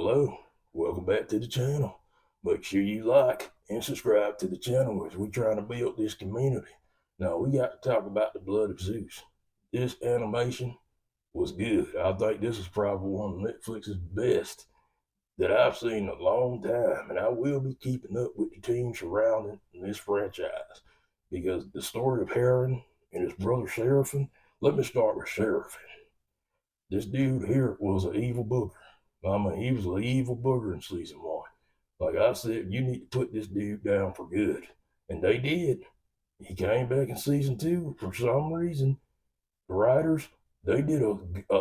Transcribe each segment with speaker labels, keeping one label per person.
Speaker 1: Hello, welcome back to the channel. Make sure you like and subscribe to the channel as we trying to build this community. Now we got to talk about the blood of Zeus. This animation was good. I think this is probably one of Netflix's best that I've seen in a long time, and I will be keeping up with the team surrounding this franchise because the story of Heron and his brother Seraphim. Let me start with Seraphim. This dude here was an evil booger. He was an evil booger in season one. Like I said, you need to put this dude down for good. And they did. He came back in season two for some reason. The writers, they did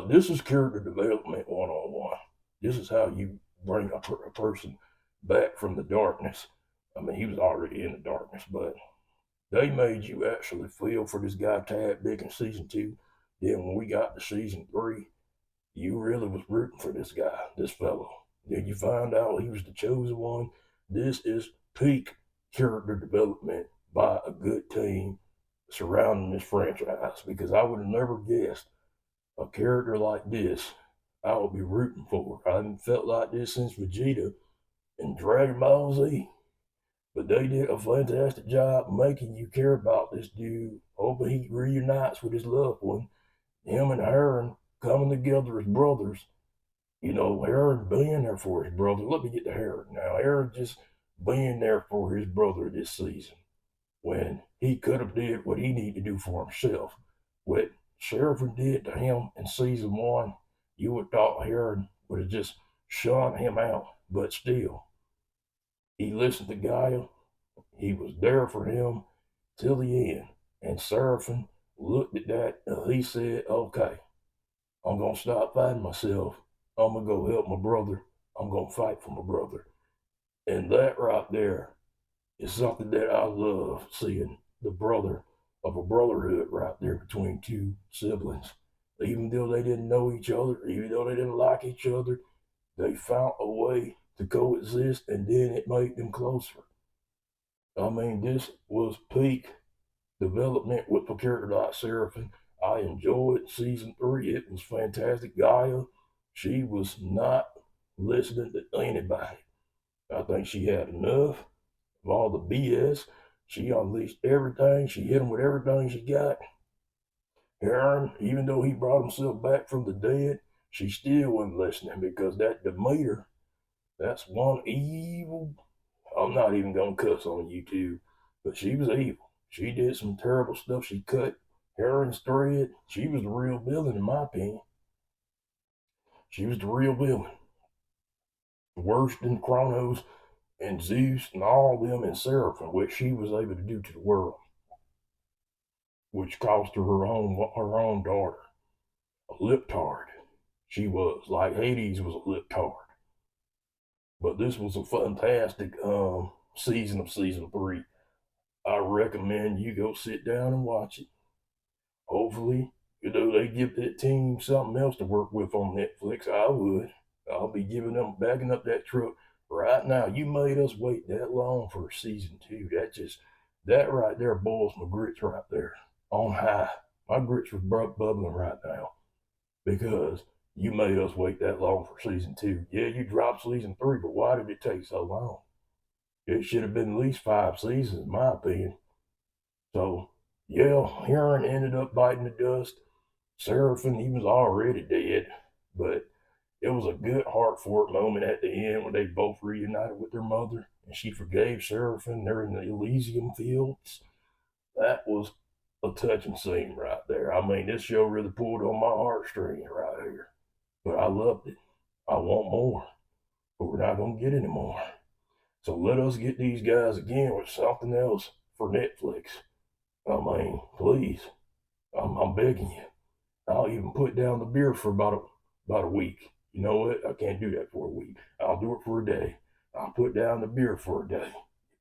Speaker 1: this is character development 101. This is how you bring a person back from the darkness. He was already in the darkness, but they made you actually feel for this guy Tad Dick in season two. Then when we got to season three, you really was rooting for this guy, this fellow. Then you find out he was the chosen one. This is peak character development by a good team surrounding this franchise because I would have never guessed a character like this I would be rooting for. I haven't felt like this since Vegeta and Dragon Ball Z. But they did a fantastic job making you care about this dude. Hoping he reunites with his loved one. Him and Aaron coming together as brothers. Aaron being there for his brother. Let me get to Aaron now. Aaron just being there for his brother this season when he could have did what he needed to do for himself. What Sheriff did to him in season one, you would thought Aaron would have just shunned him out. But still, he listened to Gaia. He was there for him till the end. And Seraphim looked at that and he said, okay, I'm going to stop fighting myself. I'm going to go help my brother. I'm going to fight for my brother. And that right there is something that I love seeing the brother of a brotherhood right there between two siblings. Even though they didn't know each other, even though they didn't like each other, they found a way to coexist and then it made them closer. This was peak development with a character like Seraphim. I enjoyed season three. It was fantastic. Gaia, she was not listening to anybody. I think she had enough of all the BS. She unleashed everything. She hit him with everything she got. Aaron, even though he brought himself back from the dead, she still wasn't listening because that Demeter, that's one evil. I'm not even going to cuss on YouTube, but she was evil. She did some terrible stuff. She cut Aaron's thread. She was the real villain, in my opinion. She was the real villain. Worse than Kronos and Zeus and all of them and Seraphim, which she was able to do to the world, which cost her own daughter. A liptard. She was. Like Hades was a liptard. But this was a fantastic season of season three. I recommend you go sit down and watch it. Hopefully, they give that team something else to work with on Netflix. I would. I'll be backing up that truck right now. You made us wait that long for season two. That right there boils my grits right there on high. My grits are bubbling right now because you made us wait that long for season two. Yeah, you dropped season three, but why did it take so long? It should have been at least 5 seasons, in my opinion. So, yeah, Aaron ended up biting the dust. Seraphim, he was already dead, but it was a good heart for it moment at the end when they both reunited with their mother and she forgave Seraphim. They're in the Elysium fields. That was a touching scene right there. This show really pulled on my heartstrings right here. But I loved it. I want more, but we're not going to get any more. So let us get these guys again with something else for Netflix. Please. I'm begging you. I'll even put down the beer for about a week. You know what? I can't do that for a week. I'll do it for a day. I'll put down the beer for a day.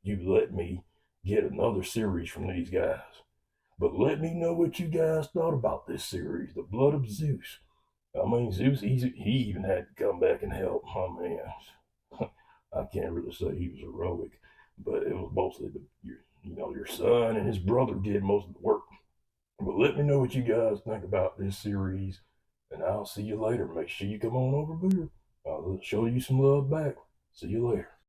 Speaker 1: You let me get another series from these guys. But let me know what you guys thought about this series, The Blood of Zeus. Zeus, he even had to come back and help. I can't really say he was heroic, but it was mostly your son and his brother did most of the work. But let me know what you guys think about this series, and I'll see you later. Make sure you come on over here. I'll show you some love back. See you later.